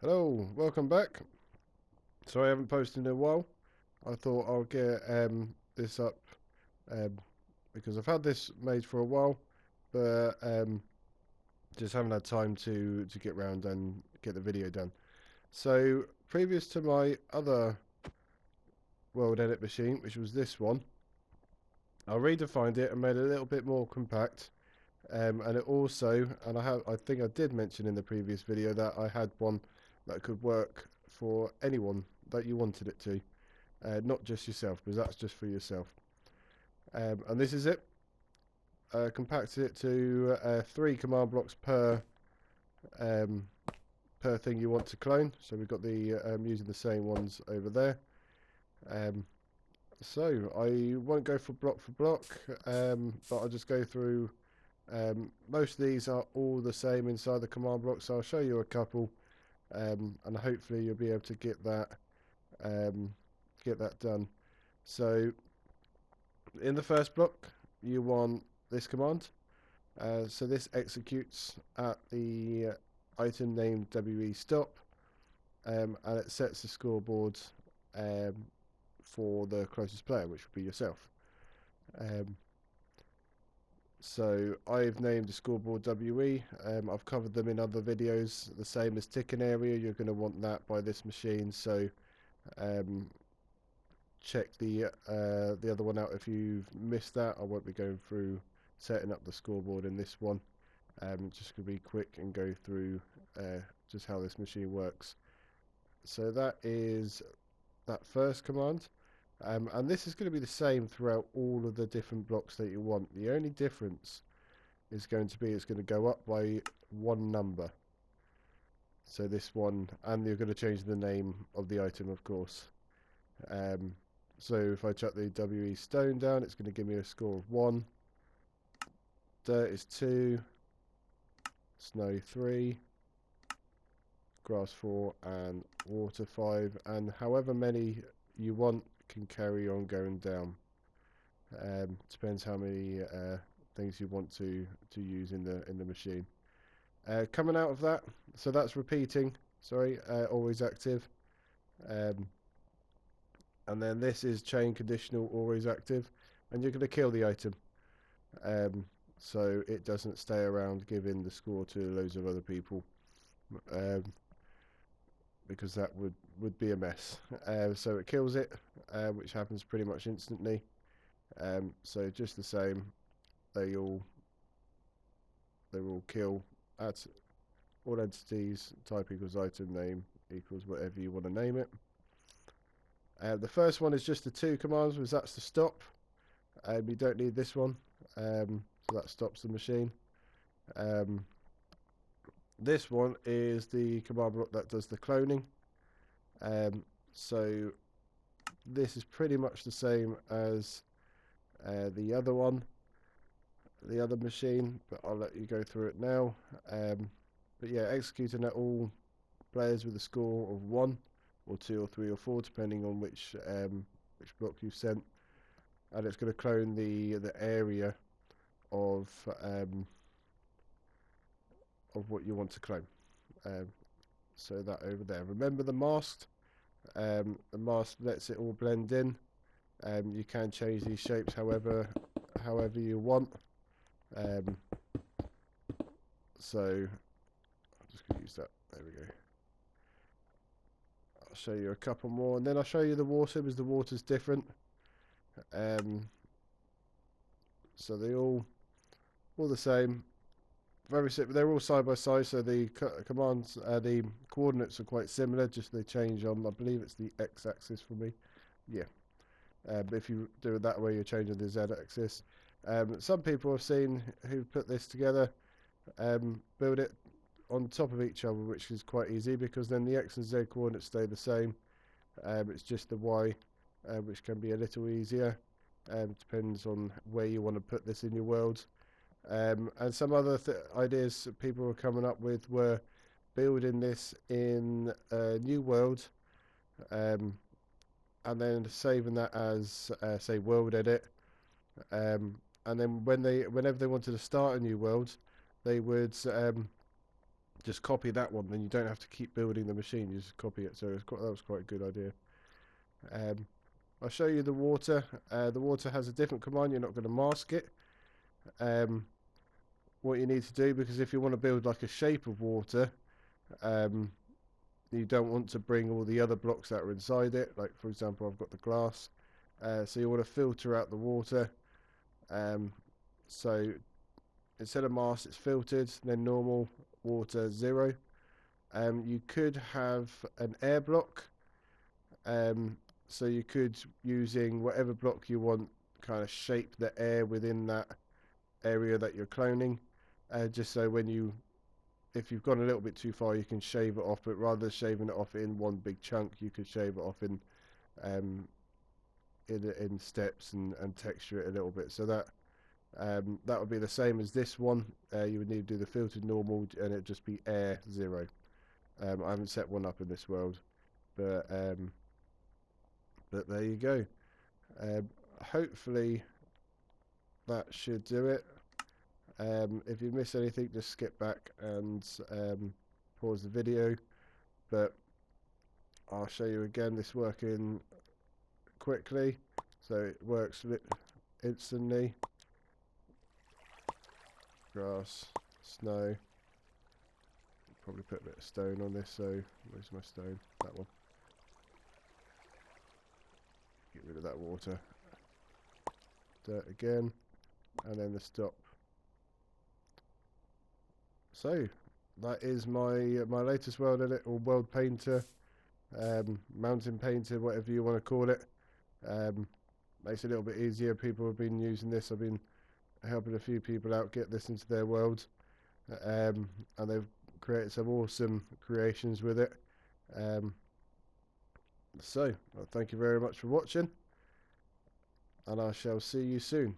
Hello, welcome back. Sorry I haven't posted in a while. I thought I'll get this up um, because I've had this made for a while, but just haven't had time to get round and get the video done. So previous to my other World Edit machine, which was this one, I redefined it and made it a little bit more compact. And it also, and I think I did mention in the previous video that I had one that could work for anyone that you wanted it to. Not just yourself, because that's just for yourself. And this is it. Compacted it to 3 command blocks um, per thing you want to clone. So we've got the using the same ones over there. So I won't go for block, but I'll just go through. Most of these are all the same inside the command block, so I'll show you a couple, and hopefully you'll be able to get that done. So in the first block, you want this command. So this executes at the item named WE stop, and it sets the scoreboard for the closest player, which would be yourself. So I've named the scoreboard WE. I've covered them in other videos. The same as ticking area, you're going to want that by this machine. So check the other one out if you've missed that. I won't be going through setting up the scoreboard in this one. Just going to be quick and go through just how this machine works. So that is that first command. And this is going to be the same throughout all of the different blocks that you want. The only difference is going to be it's going to go up by 1 number. So this one, and you're going to change the name of the item, of course. So if I chuck the WE stone down, it's going to give me a score of 1. Dirt is 2. Snow 3. Grass 4, and water 5. And however many you want can carry on going down. Depends how many things you want to use in the machine. Coming out of that, so that's repeating. Sorry, always active. And then this is chain conditional, always active, and you're going to kill the item. So it doesn't stay around giving the score to loads of other people. Because that would be a mess. So it kills it, which happens pretty much instantly. So just the same, they all kill at all entities. Type equals item, name equals whatever you want to name it. The first one is just the 2 commands, because that's the stop. You don't need this one, so that stops the machine. This one is the command block that does the cloning. So this is pretty much the same as the other one, the other machine, but I'll let you go through it now. But yeah, executing at all players with a score of 1 or 2 or 3 or 4, depending on which block you've sent, and it's going to clone the area of what you want to clone. So that over there. Remember the masked. The mask lets it all blend in. You can change these shapes however you want. So I'm just going to use that. There we go. I'll show you a couple more, and then I'll show you the water, because the water's different. So they all the same. Very simple. They're all side by side, so the commands, the coordinates are quite similar. Just they change on, I believe it's the x-axis for me. Yeah. But if you do it that way, you're changing the z-axis. Some people I've seen who put this together, build it on top of each other, which is quite easy, because then the x and z coordinates stay the same. It's just the y, which can be a little easier. Depends on where you want to put this in your world. And some other ideas people were coming up with were building this in a new world, and then saving that as say world edit, and then whenever they wanted to start a new world, they would just copy that one, then you don't have to keep building the machine, you just copy it. So that was quite a good idea. I'll show you the water. The water has a different command, you're not going to mask it. What you need to do, because if you want to build like a shape of water, you don't want to bring all the other blocks that are inside it. Like for example, I've got the glass, so you want to filter out the water. So instead of mask, it's filtered, then normal, water, 0. You could have an air block, so you could, using whatever block you want, kind of shape the air within that area that you're cloning, just so if you've gone a little bit too far, you can shave it off. But rather than shaving it off in one big chunk, you could shave it off in steps and texture it a little bit. So that would be the same as this one. You would need to do the filtered normal, and it'd just be air 0. I haven't set one up in this world, but there you go. Hopefully that should do it. If you miss anything, just skip back and pause the video, but I'll show you again this working quickly. So it works instantly. Grass, snow, probably put a bit of stone on this. So where's my stone? That one. Get rid of that water. Dirt again, and then the stop. So that is my latest world edit, or world painter, mountain painter, whatever you want to call it. Makes it a little bit easier. People have been using this. I've been helping a few people out get this into their world, and they've created some awesome creations with it. So thank you very much for watching, and I shall see you soon.